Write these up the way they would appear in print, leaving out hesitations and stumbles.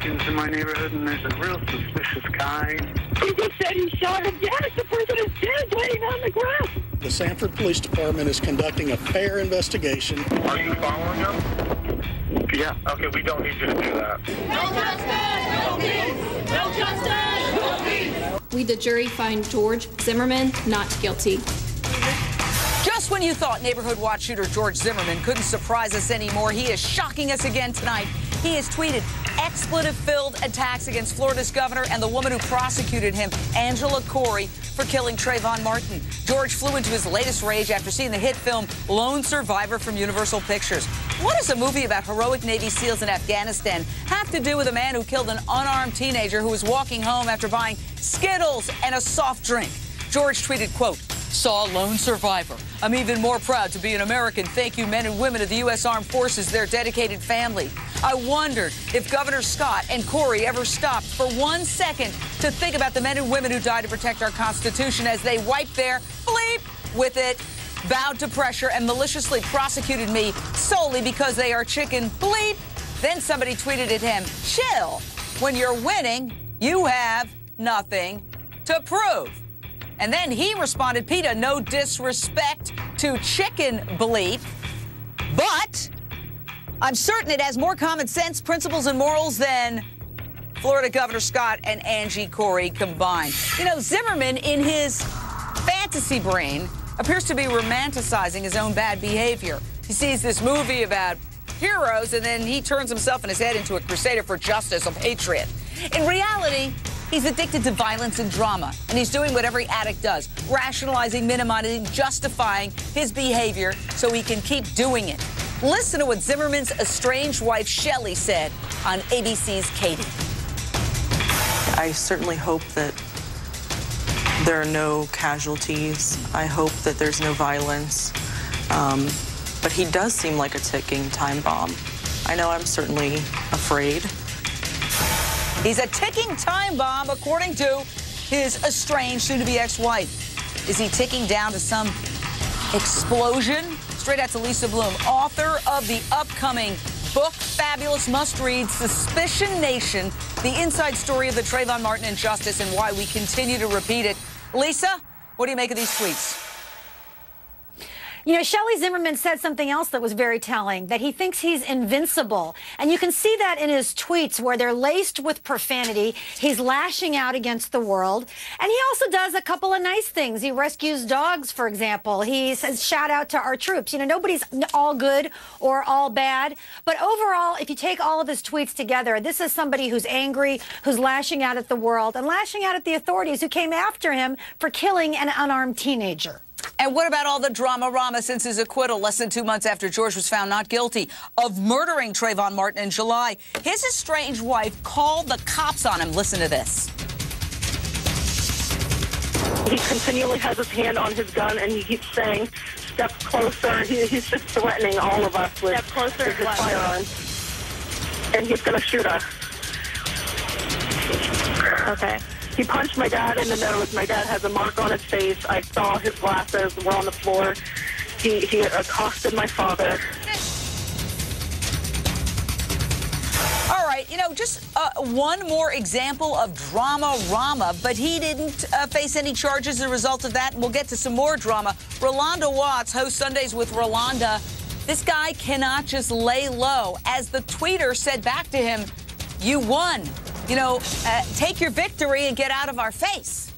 into my neighborhood, and there's a real suspicious guy. He just said he shot him. Yes, the person is dead, laying on the grass. The Sanford Police Department is conducting a fair investigation. Are you following him? Yeah. Okay, we don't need you to do that. No justice, no peace! No justice, no peace! We, the jury, find George Zimmerman not guilty. Just when you thought neighborhood watch shooter George Zimmerman couldn't surprise us anymore, he is shocking us again tonight. He has tweeted expletive-filled attacks against Florida's governor and the woman who prosecuted him, Angela Corey, for killing Trayvon Martin. George flew into his latest rage after seeing the hit film Lone Survivor from Universal Pictures. What does a movie about heroic Navy SEALs in Afghanistan have to do with a man who killed an unarmed teenager who was walking home after buying Skittles and a soft drink? George tweeted, quote, "Saw Lone Survivor. I'm even more proud to be an American. Thank you, men and women of the U.S. Armed Forces, their dedicated family." I wondered if Governor Scott and Corey ever stopped for 1 second to think about the men and women who died to protect our Constitution as they wiped their bleep with it, bowed to pressure, and maliciously prosecuted me solely because they are chicken bleep. Then somebody tweeted at him, "Chill. When you're winning, you have nothing to prove." And then he responded, "PETA, no disrespect to chicken bleep, but I'm certain it has more common sense, principles, and morals than Florida Governor Scott and Angie Corey combined." You know, Zimmerman, in his fantasy brain, appears to be romanticizing his own bad behavior. He sees this movie about heroes, and then he turns himself and his head into a crusader for justice, a patriot. In reality, he's addicted to violence and drama, and he's doing what every addict does, rationalizing, minimizing, justifying his behavior so he can keep doing it. Listen to what Zimmerman's estranged wife, Shelley, said on ABC's Katie. I certainly hope that there are no casualties. I hope that there's no violence. But he does seem like a ticking time bomb. I know I'm certainly afraid. He's a ticking time bomb, according to his estranged, soon-to-be ex-wife. Is he ticking down to some explosion? Straight out to Lisa Bloom, author of the upcoming book, fabulous must-read, Suspicion Nation, the inside story of the Trayvon Martin injustice and why we continue to repeat it. Lisa, what do you make of these tweets? You know, Shelley Zimmerman said something else that was very telling, that he thinks he's invincible. And you can see that in his tweets where they're laced with profanity. He's lashing out against the world. And he also does a couple of nice things. He rescues dogs, for example. He says, shout out to our troops. You know, nobody's all good or all bad. But overall, if you take all of his tweets together, this is somebody who's angry, who's lashing out at the world and lashing out at the authorities who came after him for killing an unarmed teenager. And what about all the drama-rama since his acquittal less than 2 months after George was found not guilty of murdering Trayvon Martin in July? His estranged wife called the cops on him. Listen to this. He continually has his hand on his gun, and he keeps saying, "Step closer." He's just threatening all of us with his firearm. And he's going to shoot us. Okay. He punched my dad in the nose. My dad has a mark on his face. I saw his glasses were on the floor. He accosted my father. All right, you know, just one more example of drama-rama, but he didn't face any charges as a result of that, and we'll get to some more drama. Rolanda Watts hosts Sundays with Rolanda. This guy cannot just lay low. As the tweeter said back to him, "You won. You know, take your victory and get out of our face."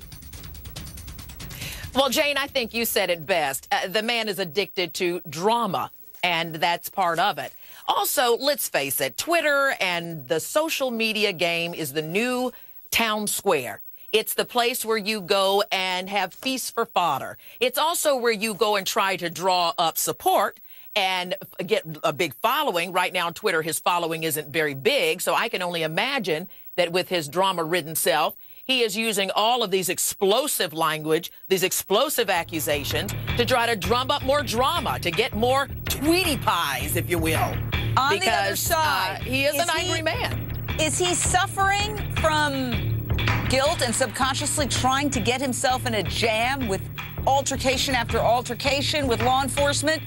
Well, Jane, I think you said it best. The man is addicted to drama, and that's part of it. Also, let's face it, Twitter and the social media game is the new town square. It's the place where you go and have feasts for fodder. It's also where you go and try to draw up support and get a big following. Right now on Twitter, his following isn't very big, so I can only imagine that with his drama-ridden self, he is using all of these explosive language, these explosive accusations to try to drum up more drama, to get more Tweety pies, if you will. On the other side, he is an angry man. Is he suffering from guilt and subconsciously trying to get himself in a jam with altercation after altercation with law enforcement?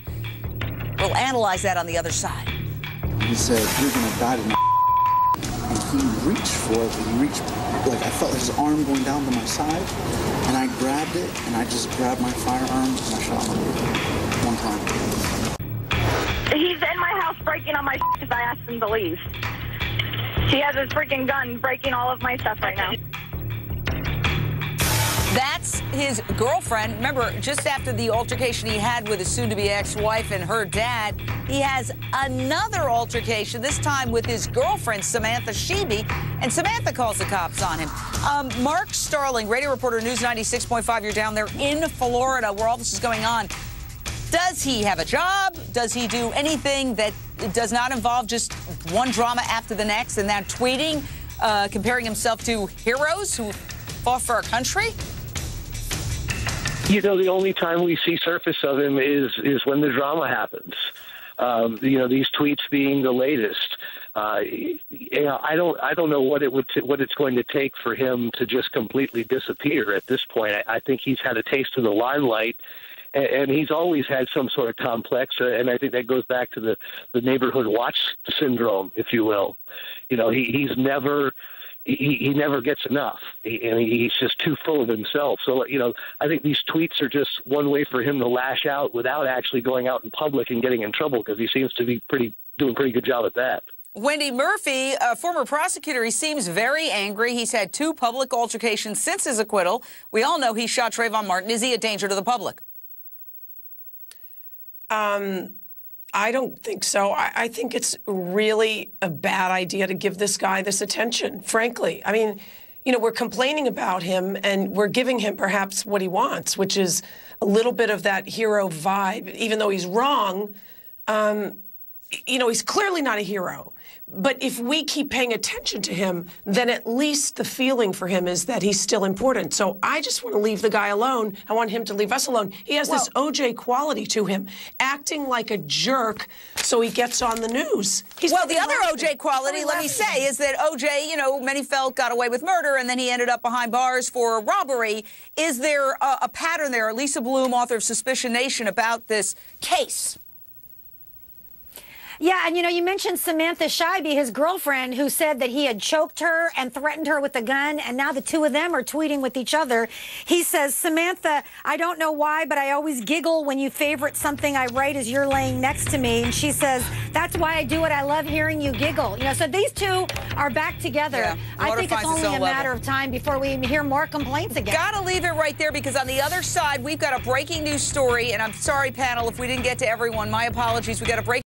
We'll analyze that on the other side. He said, "You're going to die tonight." he reached for it, but he reached, like, I felt his arm going down to my side, and I grabbed it, and I just grabbed my firearm, and I shot him one time. He's in my house breaking all my shit because I asked him to leave. He has his freaking gun breaking all of my stuff right now. That's his girlfriend. Remember, just after the altercation he had with his soon-to-be ex-wife and her dad, he has another altercation, this time with his girlfriend, Samantha Sheeby, and Samantha calls the cops on him. Mark Starling, radio reporter, News 96.5, you're down there in Florida where all this is going on. Does he have a job? Does he do anything that does not involve just one drama after the next and then tweeting, comparing himself to heroes who fought for our country? You know, the only time we see surface of him is when the drama happens. You know, these tweets being the latest. You know, I don't know what it's going to take for him to just completely disappear at this point. I think he's had a taste of the limelight, and he's always had some sort of complex, and I think that goes back to the neighborhood watch syndrome, if you will. You know, he never gets enough. He's just too full of himself. So, you know, I think these tweets are just one way for him to lash out without actually going out in public and getting in trouble, because he seems to be doing a pretty good job at that. Wendy Murphy, a former prosecutor, he seems very angry. He's had 2 public altercations since his acquittal. We all know he shot Trayvon Martin. Is he a danger to the public? I don't think so. I think it's really a bad idea to give this guy this attention, frankly. I mean, you know, we're complaining about him and we're giving him perhaps what he wants, which is a little bit of that hero vibe, even though he's wrong. You know, he's clearly not a hero. But if we keep paying attention to him, then at least the feeling for him is that he's still important. So I just want to leave the guy alone. I want him to leave us alone. He has this OJ quality to him, acting like a jerk so he gets on the news. Well, the other OJ quality, let me say, is that OJ, you know, many felt got away with murder, and then he ended up behind bars for robbery. Is there a pattern there? Lisa Bloom, author of Suspicion Nation, about this case. Yeah, and you know, you mentioned Samantha Sheeby, his girlfriend, who said that he had choked her and threatened her with a gun, and now the 2 of them are tweeting with each other. He says, Samantha, I don't know why, but I always giggle when you favorite something I write as you're laying next to me. And she says, that's why I do it. I love hearing you giggle. You know, so these 2 are back together. Yeah, I think it's only a matter of time before we hear more complaints again. Gotta leave it right there, because on the other side, we've got a breaking news story, and I'm sorry, panel, if we didn't get to everyone. My apologies. We got a breaking